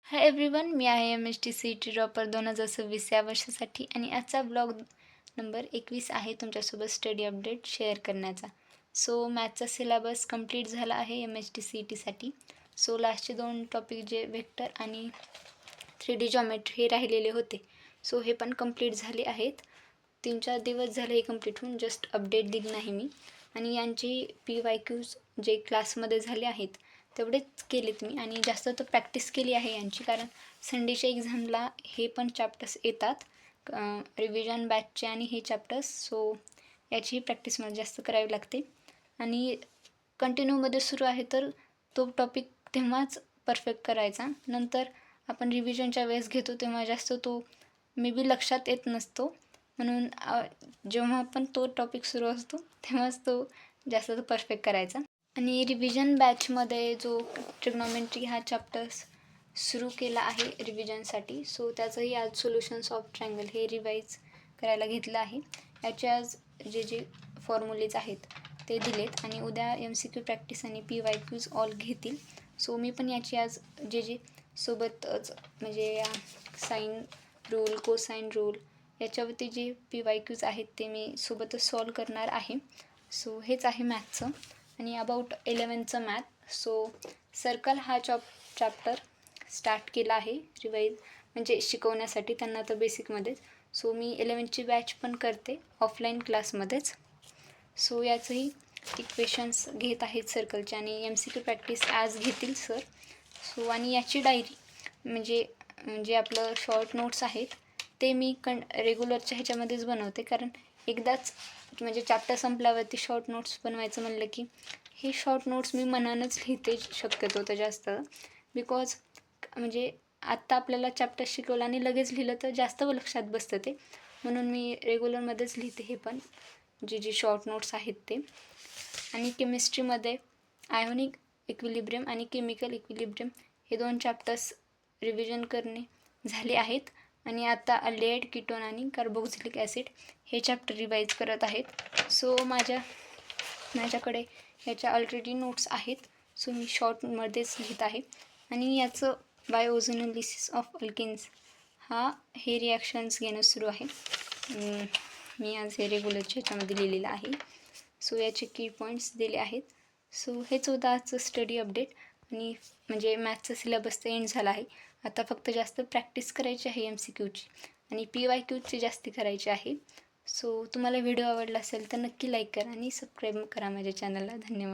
Hi everyone, मी आहे MST CET topper 2026 या वर्षासाठी आणि आजचा ब्लॉग नंबर 21 आहे तुमच्यासोबत स्टडी अपडेट शेअर करण्याचा. सो मॅथचा सिलेबस कंप्लीट झाला आहे MST CETसाठी. सो लास्टचे 2 टॉपिक जे वेक्टर आणि 3D जॉमेट्री हे राहिलेले होते. सो हे पण कंप्लीट झाले आहेत. 3-4 दिवस झाले हे कंप्लीट होऊन, जस्ट अपडेट दिली नाही मी. आणि यांची PYQs जे क्लासमध्ये झाले आहेत तेवढेच केलेत मी आणि जास्त तर प्रॅक्टिस केली आहे यांची, कारण संडेच्या एक्झामला हे पण चॅप्टर्स येतात, रिव्हिजन बॅचचे आणि हे चॅप्टर्स. सो याचीही प्रॅक्टिस मला जास्त करावी लागते आणि कंटिन्यूमध्ये सुरू आहे तर तो टॉपिक तेव्हाच परफेक्ट करायचा. नंतर आपण रिव्हिजनच्या वेळेस घेतो तेव्हा जास्त तो मे बी लक्षात येत नसतो, म्हणून जेव्हा पण तो टॉपिक सुरू असतो तेव्हाच तो जास्त परफेक्ट करायचा. आणि रिव्हिजन बॅचमध्ये जो ट्रिग्नॉमेट्री हा चॅप्टर्स सुरू केला आहे रिव्हिजनसाठी, सो त्याचंही आज सोल्युशन्स ऑफ ट्रायंगल हे रिवाईज करायला घेतलं आहे. याचे आज जे फॉर्म्युलेज आहेत ते दिलेत आणि उद्या MCQ प्रॅक्टिस आणि PYQs ऑल घेतील. सो मी पण याची आज जे सोबतच म्हणजे साईन रूल, कोसाईन रूल याच्यावरती जे PYQs आहेत ते मी सोबतच सॉल्व करणार आहे. सो हेच आहे मॅथचं. आणि about 11th math, so circle हा चॅप्टर स्टार्ट केला आहे रिवाईज म्हणजे शिकवण्यासाठी त्यांना तर बेसिकमध्येच. सो मी 11th बॅच पण करते ऑफलाईन क्लासमध्येच. सो याचंही इक्वेशन्स घेत आहेत सर्कलचे आणि MCQ प्रॅक्टिस आज घेतील सर. सो आणि याची डायरी म्हणजे जे आपलं शॉर्ट नोट्स आहेत ते मी रेग्युलरच्या ह्याच्यामध्येच बनवते, कारण एकदाच म्हणजे चॅप्टर संपल्यावरती शॉर्ट नोट्स बनवायचं म्हणलं की हे शॉर्ट नोट्स मी मनानंच लिहिते शक्यतो तर जास्त, बिकॉज म्हणजे आत्ता आपल्याला चॅप्टर शिकवलं आणि लगेच लिहिलं तर जास्त लक्षात बसतं ते, म्हणून मी रेग्युलरमध्येच लिहिते हे पण जे शॉर्ट नोट्स आहेत ते. आणि केमिस्ट्रीमध्ये आयोनिक इक्विलिब्रियम आणि केमिकल इक्विलिब्रियम हे 2 चॅप्टर्स रिव्हिजन करणे झाले आहेत आणि आता अल्डेहाइड, कीटोन आणि कार्बोक्सिलिक ॲसिड हे चॅप्टर रिवाईज करत आहेत. सो माझ्याकडे ह्याच्या ऑलरेडी नोट्स आहेत, सो मी शॉर्टमध्येच लिहित आहे. आणि याचं बायोओझोनोलिसिस ऑफ अल्किन्स हे रिॲक्शन्स घेणं सुरू आहे. मी आज हे रेग्युलरच्या ह्याच्यामध्ये लिहिलेलं आहे. सो याचे की पॉईंट्स दिले आहेत. सो हेच होतं आजचं स्टडी अपडेट. आणि म्हणजे मॅथचा सिलेबस तर एंड झाला आहे. आता फक्त जास्त प्रॅक्टिस करायची आहे MCQची आणि PYQची जास्ती करायची आहे. सो तुम्हाला व्हिडिओ आवडला असेल तर नक्की लाईक करा आणि सबस्क्राईब करा माझ्या चॅनलला. धन्यवाद.